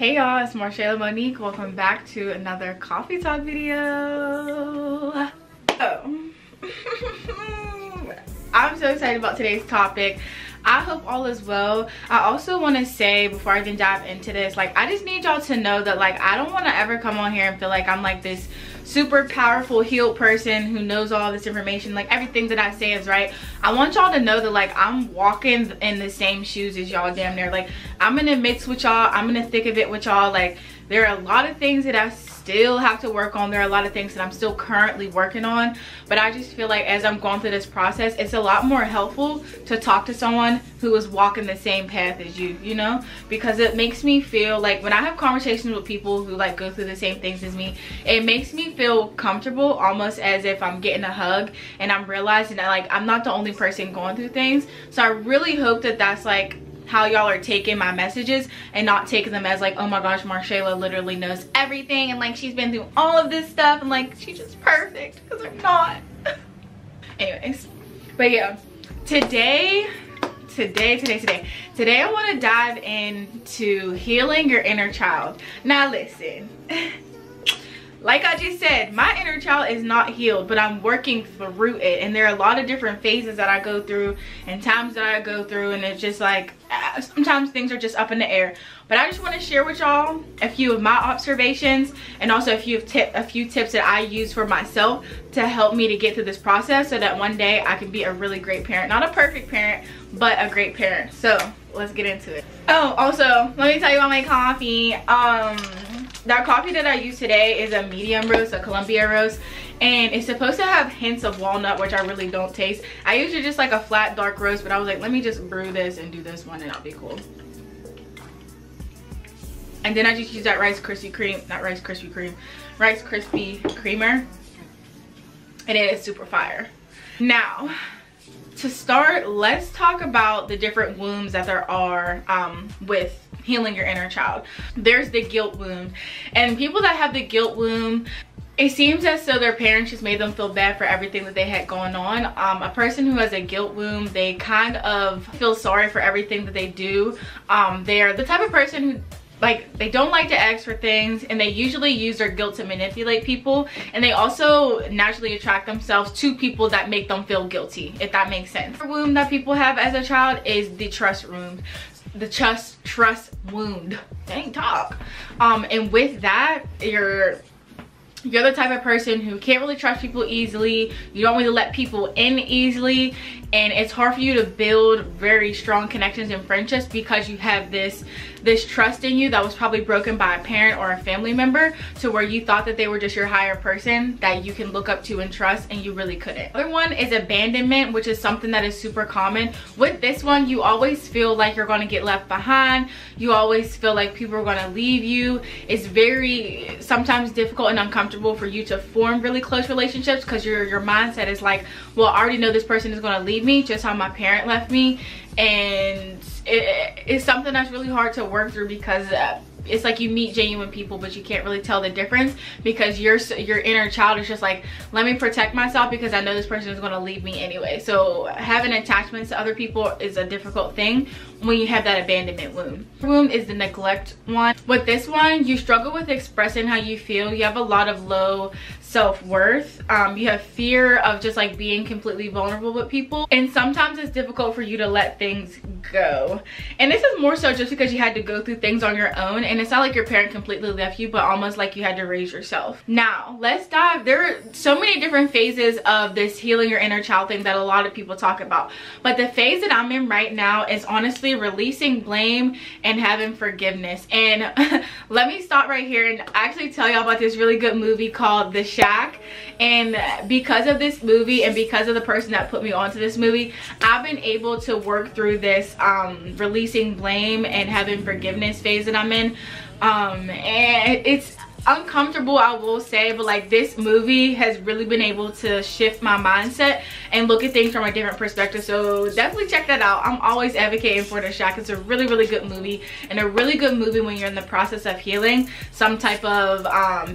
Hey y'all, it's Marshayla Monique. Welcome back to another coffee talk video. I'm so excited about today's topic. I hope all is well. I also want to say before I even dive into this, like, I just need y'all to know that, like, I don't want to ever come on here and feel like I'm like this super powerful healed person who knows all this information, like everything that I say is right. I want y'all to know that, like, I'm walking in the same shoes as y'all, damn near. Like, I'm in the mix with y'all, I'm in the thick of it with y'all. Like, there are a lot of things that I still have to work on. There are a lot of things that I'm still currently working on, but I just feel like as I'm going through this process, it's a lot more helpful to talk to someone who is walking the same path as you, you know, because it makes me feel like when I have conversations with people who like go through the same things as me, it makes me feel comfortable, almost as if I'm getting a hug and I'm realizing that, like, I'm not the only person going through things. So I really hope that that's like how y'all are taking my messages and not taking them as like, oh my gosh, Marshayla literally knows everything and like she's been through all of this stuff and like she's just perfect, because I'm not. Anyways, but yeah, today I want to dive into healing your inner child. Now listen, like I just said, my inner child is not healed, but I'm working through it. And there are a lot of different phases that I go through and times that I go through, and it's just like, sometimes things are just up in the air. But I just want to share with y'all a few of my observations and also a few tips that I use for myself to help me to get through this process, so that one day I can be a really great parent. Not a perfect parent, but a great parent. So let's get into it. Oh, also, let me tell you about my coffee. That coffee that I use today is a medium roast, a Colombia roast, and it's supposed to have hints of walnut, which I really don't taste. I usually just like a flat dark roast, but I was like, let me just brew this and do this one and I'll be cool. And then I just use that Rice Krispie creamer, and it is super fire. Now, to start, let's talk about the different wounds that there are with healing your inner child. There's the guilt wound, and people that have the guilt wound, it seems as though their parents just made them feel bad for everything that they had going on. A person who has a guilt wound, they kind of feel sorry for everything that they do. They're the type of person who, like, they don't like to ask for things, and they usually use their guilt to manipulate people, and they also naturally attract themselves to people that make them feel guilty, if that makes sense. The wound that people have as a child is the trust wound. The trust wound. Dang talk. And with that, you're the type of person who can't really trust people easily. You don't really let people in easily, and it's hard for you to build very strong connections and friendships because you have this trust in you that was probably broken by a parent or a family member, to where you thought that they were just your higher person that you can look up to and trust, and you really couldn't. Other one is abandonment, which is something that is super common. With this one, you always feel like you're going to get left behind. You always feel like people are going to leave you. It's very sometimes difficult and uncomfortable for you to form really close relationships, because your mindset is like, well, I already know this person is going to leave me, just how my parent left me. And it's something that's really hard to work through, because it's like you meet genuine people, but you can't really tell the difference, because your inner child is just like, let me protect myself because I know this person is going to leave me anyway. So having attachments to other people is a difficult thing when you have that abandonment wound. The wound is the neglect one. With this one, you struggle with expressing how you feel. You have a lot of low self-worth. You have fear of just like being completely vulnerable with people, and sometimes it's difficult for you to let things go. And this is more so just because you had to go through things on your own, and it's not like your parent completely left you, but almost like you had to raise yourself. Now let's dive. There are so many different phases of this healing your inner child thing that a lot of people talk about, but the phase that I'm in right now is honestly releasing blame and having forgiveness. And let me stop right here and actually tell y'all about this really good movie called The Shack. And because of this movie and because of the person that put me onto this movie, I've been able to work through this releasing blame and having forgiveness phase that I'm in. And it's uncomfortable, I will say, but like this movie has really been able to shift my mindset and look at things from a different perspective. So definitely check that out. I'm always advocating for The Shack. It's a really, really good movie, and a really good movie when you're in the process of healing some type of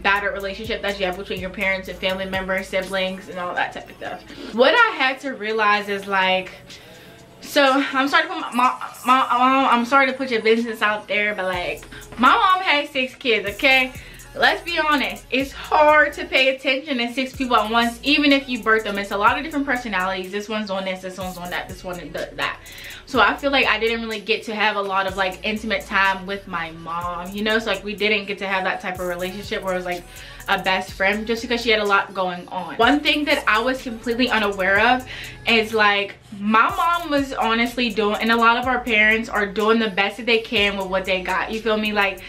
battered relationship that you have between your parents and family members, siblings, and all that type of stuff. What I had to realize is like, so I'm sorry to put I'm sorry to put your business out there, but like my mom had 6 kids, okay? Let's be honest, it's hard to pay attention to 6 people at once, even if you birth them. It's a lot of different personalities. This one's on this, this one's on that, this one does that. So I feel like I didn't really get to have a lot of like intimate time with my mom, you know? So like we didn't get to have that type of relationship where it was like a best friend, just because she had a lot going on. One thing that I was completely unaware of is like my mom was honestly doing, and a lot of our parents are doing the best that they can with what they got, you feel me? Like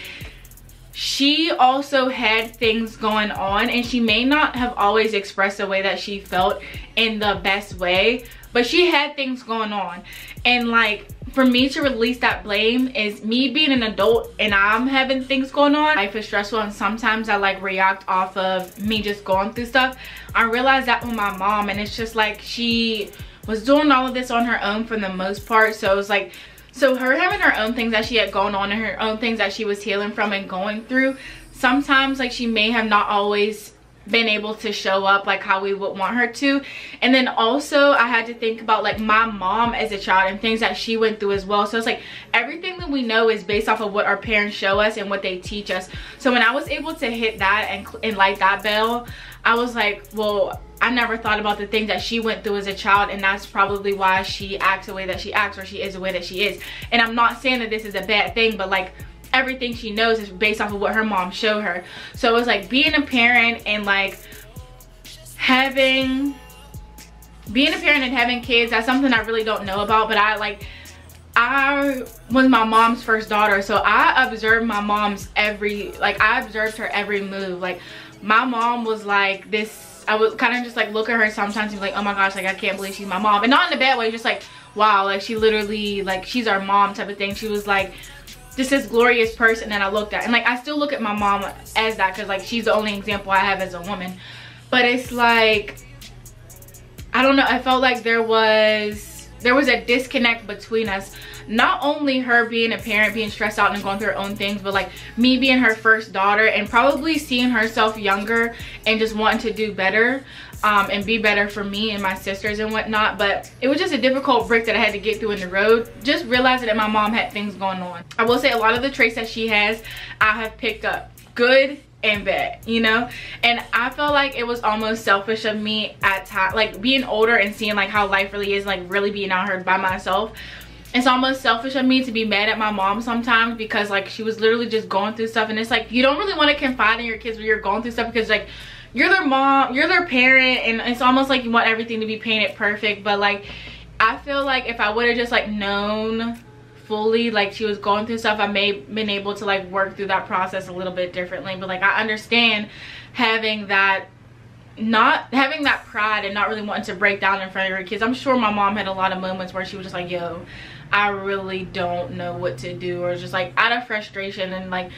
she also had things going on, and she may not have always expressed the way that she felt in the best way, but she had things going on. And like for me to release that blame is me being an adult and I'm having things going on. Life is stressful, and sometimes I like react off of me just going through stuff. I realized that with my mom, and it's just like she was doing all of this on her own for the most part. So it was like, so her having her own things that she had going on and her own things that she was healing from and going through, sometimes like she may have not always been able to show up like how we would want her to. And then also I had to think about like my mom as a child and things that she went through as well. So it's like everything that we know is based off of what our parents show us and what they teach us. So when I was able to hit that and light that bell, I was like, well, I never thought about the things that she went through as a child, and that's probably why she acts the way that she acts, or she is the way that she is. And I'm not saying that this is a bad thing, but like everything she knows is based off of what her mom showed her. So it was like being a parent and like having kids, that's something I really don't know about. But I was my mom's first daughter, so I observed my mom's I observed her every move. Like my mom was like this, I would kind of just like look at her sometimes and be like, oh my gosh, like I can't believe she's my mom. And not in a bad way, just like wow, like she literally, like she's our mom type of thing. She was like just this glorious person that I looked at, and like I still look at my mom as that, because like she's the only example I have as a woman. But it's like, I don't know, I felt like there was a disconnect between us. Not only her being a parent, being stressed out and going through her own things, but like me being her first daughter and probably seeing herself younger and just wanting to do better and be better for me and my sisters and whatnot. But it was just a difficult brick that I had to get through in the road, just realizing that my mom had things going on. I will say a lot of the traits that she has, I have picked up, good and bad, you know. And I felt like it was almost selfish of me at times, like being older and seeing like how life really is, like really being out here by myself. It's almost selfish of me to be mad at my mom sometimes, because like she was literally just going through stuff, and it's like you don't really want to confide in your kids when you're going through stuff, because like you're their mom, you're their parent, and it's almost like you want everything to be painted perfect. But like I feel like if I would have just like known fully like she was going through stuff, I may have been able to like work through that process a little bit differently. But like I understand having that, not having that pride and not really wanting to break down in front of her kids. I'm sure my mom had a lot of moments where she was just like, yo, I really don't know what to do, or just like out of frustration and like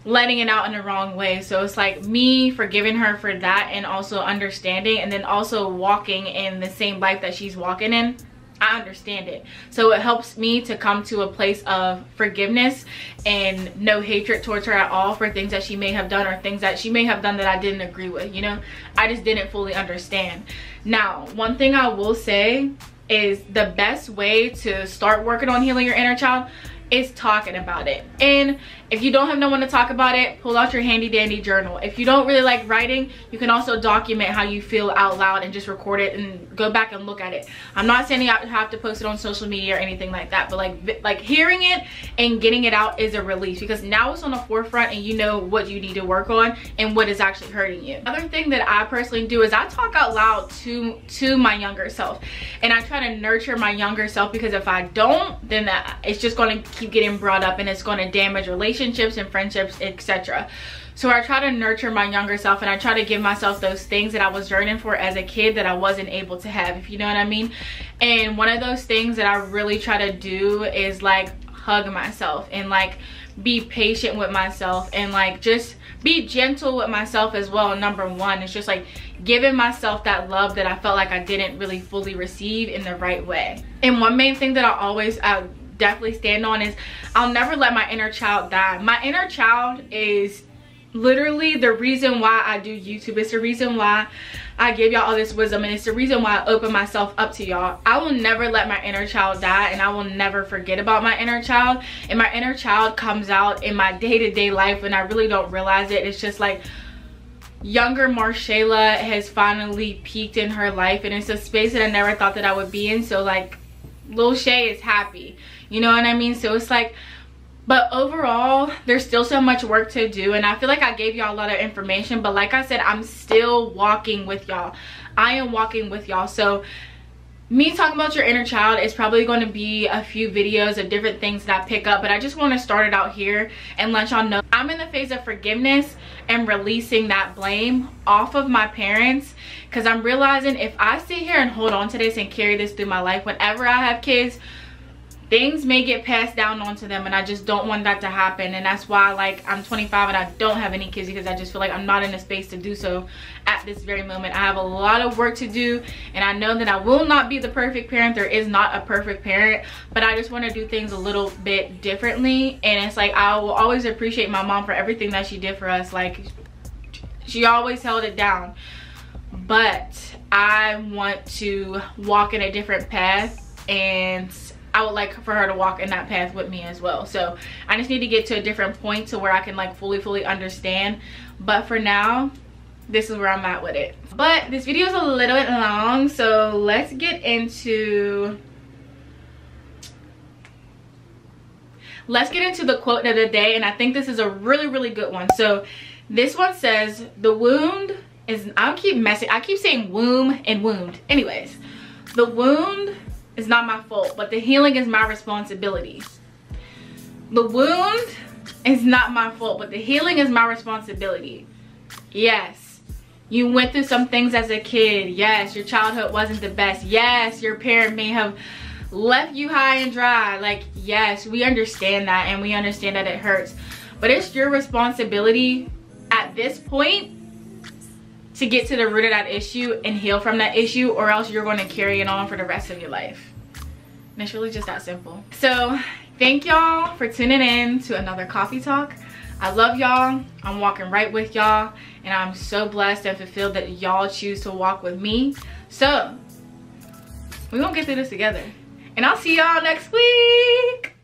letting it out in the wrong way. So it's like me forgiving her for that, and also understanding, and then also walking in the same life that she's walking in. I understand it, so it helps me to come to a place of forgiveness and no hatred towards her at all for things that she may have done, or things that she may have done that I didn't agree with, you know. I just didn't fully understand. Now, one thing I will say is the best way to start working on healing your inner child is talking about it. And if you don't have no one to talk about it, pull out your handy dandy journal. If you don't really like writing, you can also document how you feel out loud and just record it and go back and look at it. I'm not saying you have to post it on social media or anything like that, but like hearing it and getting it out is a relief, because now it's on the forefront and you know what you need to work on and what is actually hurting you. Another thing that I personally do is I talk out loud to my younger self, and I try to nurture my younger self, because if I don't, then it's just going to keep getting brought up and it's going to damage relationships and friendships, etc. So I try to nurture my younger self, and I try to give myself those things that I was yearning for as a kid that I wasn't able to have, if you know what I mean. And one of those things that I really try to do is like hug myself and like be patient with myself and like just be gentle with myself as well. Number one, it's just like giving myself that love that I felt like I didn't really fully receive in the right way. And one main thing that I definitely stand on is I'll never let my inner child die. My inner child is literally the reason why I do YouTube. It's the reason why I give y'all all this wisdom, and it's the reason why I open myself up to y'all. I will never let my inner child die, and I will never forget about my inner child. And my inner child comes out in my day-to-day life when I really don't realize it. It's just like younger Marshayla has finally peaked in her life, and it's a space that I never thought that I would be in. So like Lil Shay is happy, you know what I mean? So it's like, but overall there's still so much work to do, and I feel like I gave y'all a lot of information, but like I said, I'm still walking with y'all. I am walking with y'all. So me talking about your inner child is probably going to be a few videos of different things that I pick up, but I just want to start it out here and let y'all know I'm in the phase of forgiveness and releasing that blame off of my parents, because I'm realizing if I sit here and hold on to this and carry this through my life, whenever I have kids, things may get passed down onto them, and I just don't want that to happen. And that's why, like, I'm 25 and I don't have any kids, because I just feel like I'm not in a space to do so at this very moment. I have a lot of work to do, and I know that I will not be the perfect parent. There is not a perfect parent, but I just want to do things a little bit differently. And it's like I will always appreciate my mom for everything that she did for us. Like, she always held it down, but I want to walk in a different path, and I would like for her to walk in that path with me as well. So I just need to get to a different point to where I can like fully understand. But for now, this is where I'm at with it. But this video is a little bit long, so let's get into the quote of the day. And I think this is a really good one. So this one says, the wound is, I keep saying womb and wound. Anyways, the wound is not my fault, but the healing is my responsibility. The wound is not my fault, but the healing is my responsibility. Yes, you went through some things as a kid. Yes, your childhood wasn't the best. Yes, your parent may have left you high and dry. Like, yes, we understand that, and we understand that it hurts, but it's your responsibility at this point to get to the root of that issue and heal from that issue, or else you're going to carry it on for the rest of your life. And it's really just that simple. So thank y'all for tuning in to another coffee talk. I love y'all. I'm walking right with y'all, and I'm so blessed and fulfilled that y'all choose to walk with me. So we're gonna get through this together, and I'll see y'all next week.